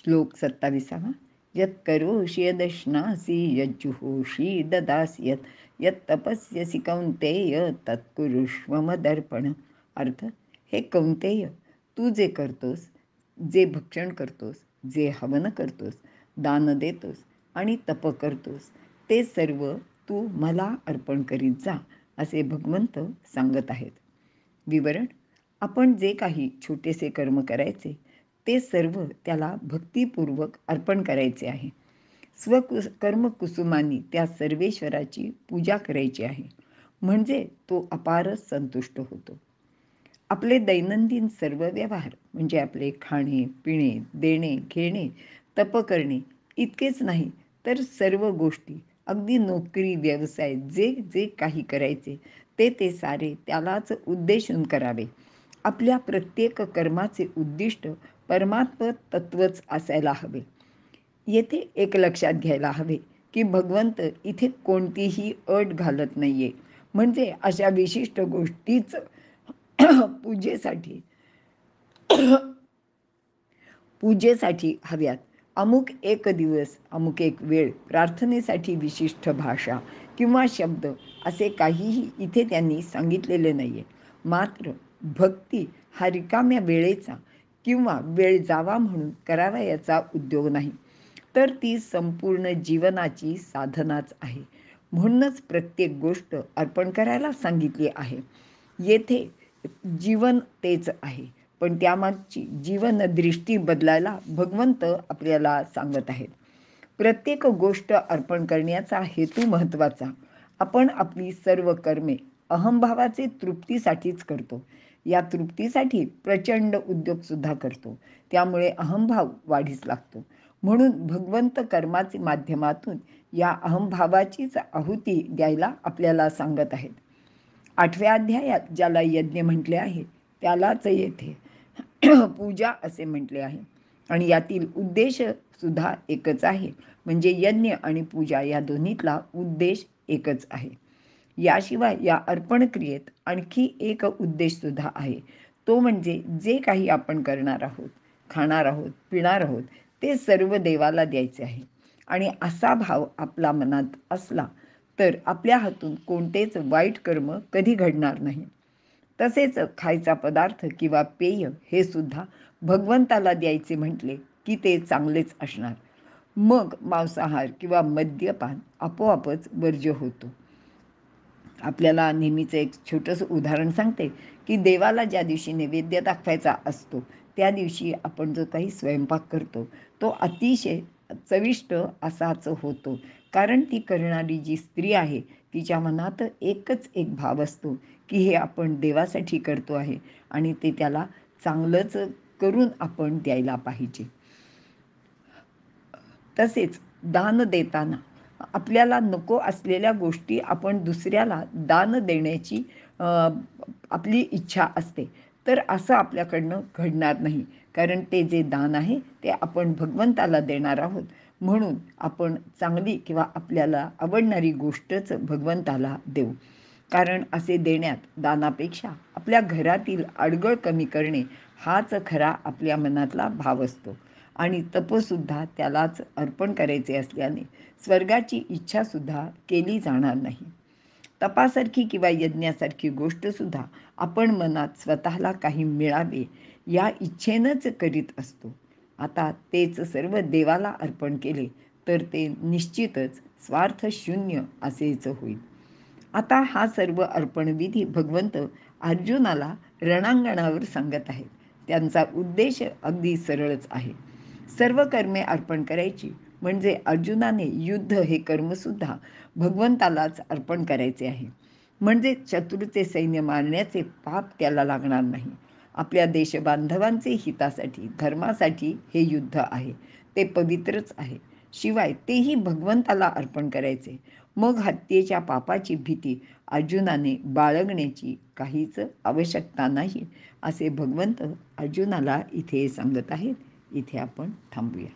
श्लोक 27. यत् करोषि यदश्नासि यज्जुहोषि ददासि यत् यत् तपस्यसि कौंतेय तत्कुरुष्व मदर्पण. अर्थ, हे कौंतेय, तू जे करतोस, जे भक्षण करतोस, जे हवन करतोस, दान देतोस आणि तप करतोस, ते सर्व तू मला अर्पण करीत जा, असे भगवंत सांगत आहेत. विवरण: आपण जे काही छोटेसे कर्म करायचे ते सर्व त्याला भक्तिपूर्वक अर्पण करायचे आहे. कर्मकुसुमानी त्या सर्वेश्वराची पूजा करायची आहे, म्हणजे तो अपारच संतुष्ट होतो. आपले दैनंदिन सर्व व्यवहार म्हणजे आपले खाणे, पिणे, देणे, घेणे, तप करणे इतकेच नाही तर सर्व गोष्टी, अगदी नोकरी, व्यवसाय, जे जे काही करायचे ते सारे त्यालाच उद्देशून करावे. आपल्या प्रत्येक कर्माचे उद्दिष्ट परमात्म तत्वच असायला हवे. येथे एक लक्षात घ्यायला हवे की भगवंत इथे कोणतीही अट घालत नाहीये. म्हणजे अशा विशिष्ट गोष्टीच पूजेसाठी हव्यात. अमुक एक दिवस, अमुक एक वेळ, प्रार्थनेसाठी विशिष्ट भाषा किंवा शब्द असे काहीही इथे त्यांनी सांगितलेले नाहीये. मात्र भक्ती हा रिकाम्या वेळेचा किंवा वेळ जावा म्हणून करावा याचा उद्योग नाही, तर ती संपूर्ण जीवनाची साधनाच आहे. म्हणूनच प्रत्येक गोष्ट अर्पण करायला सांगितली आहे. येथे जीवन तेच आहे, पण त्यामागची जीवनदृष्टी बदलायला भगवंत आपल्याला सांगत आहेत. प्रत्येक गोष्ट अर्पण करण्याचा हेतू महत्त्वाचा. आपण आपली सर्व कर्मे अहंभावाचे तृप्तीसाठीच करतो. या तृप्तीसाठी प्रचंड उद्योगसुद्धा करतो. त्यामुळे अहंभाव वाढीस लागतो. म्हणून भगवंत कर्माचे माध्यमातून या अहंभावाचीच आहुती द्यायला आपल्याला सांगत आहेत. 8व्या अध्यायात ज्याला यज्ञ म्हटले आहे त्यालाच येथे पूजा असे म्हटले आहे. आणि यातील उद्देश सुद्धा एकच आहे. म्हणजे यज्ञ आणि पूजा या दोन्हीतला उद्देश एकच आहे. याशिवाय या अर्पण क्रियेत आणखी एक उद्देश सुद्धा आहे. तो म्हणजे जे काही आपण करणार आहोत, खाणार आहोत, पिणार आहोत, ते सर्व देवाला द्यायचे आहे. आणि असा भाव आपला मनात असला तर आपल्या हातून कोणतेच वाईट कर्म कधी घडणार नाही. तसेच खायचा पदार्थ किंवा पेय हे सुद्धा भगवंताला द्यायचे म्हटले की ते चांगलेच असणार. मग मांसाहार किंवा मद्यपान आपोआपच वर्ज्य होतो. आपल्याला नेहमीचं एक छोटंसं उदाहरण सांगते की देवाला ज्या दिवशी नैवेद्य दाखवायचा असतो त्या दिवशी आपण जो काही स्वयंपाक करतो तो अतिशय चविष्ट असाच होतो. कारण ती करणारी जी स्त्री आहे तिच्या मनात एकच एक भाव असतो की हे आपण देवासाठी करतो आहे आणि ते त्याला चांगलंच करून आपण द्यायला पाहिजे. तसेच दान देताना आपल्याला नको असलेल्या गोष्टी आपण दुसऱ्याला दान देण्याची आपली इच्छा असते, तर असं आपल्याकडनं घडणार नाही. कारण ते जे दान आहे ते आपण भगवंताला देणार आहोत, म्हणून आपण चांगली किंवा आपल्याला आवडणारी गोष्टच भगवंताला देऊ. कारण असे देण्यात दानापेक्षा आपल्या घरातील अडगळ कमी करणे हाच खरा आपल्या मनातला भाव असतो. आणि तपसुद्धा त्यालाच अर्पण करायचे असल्याने स्वर्गाची इच्छासुद्धा केली जाणार नाही. तपासारखी किंवा यज्ञासारखी गोष्टसुद्धा आपण मनात स्वतःला काही मिळावे या इच्छेनंच करीत असतो. आता तेच सर्व देवाला अर्पण केले तर ते निश्चितच स्वार्थशून्य असेच होईल. आता हा सर्व अर्पणविधी भगवंत अर्जुनाला रणांगणावर सांगत आहेत. त्यांचा उद्देश अगदी सरळच आहे. सर्व कर्मे अर्पण करायची म्हणजे अर्जुनाने युद्ध हे कर्मसुद्धा भगवंतालाच अर्पण करायचे आहे. म्हणजे शत्रूचे सैन्य मारण्याचे पाप त्याला लागणार नाही. आपल्या देशबांधवांचे हितासाठी, धर्मासाठी हे युद्ध आहे. ते पवित्रच आहे. शिवाय तेही भगवंताला अर्पण करायचे. मग हत्येच्या पापाची भीती अर्जुनाने बाळगण्याची काहीच आवश्यकता नाही, असे भगवंत अर्जुनाला इथे सांगत आहेत. इथे आपण थांबूया.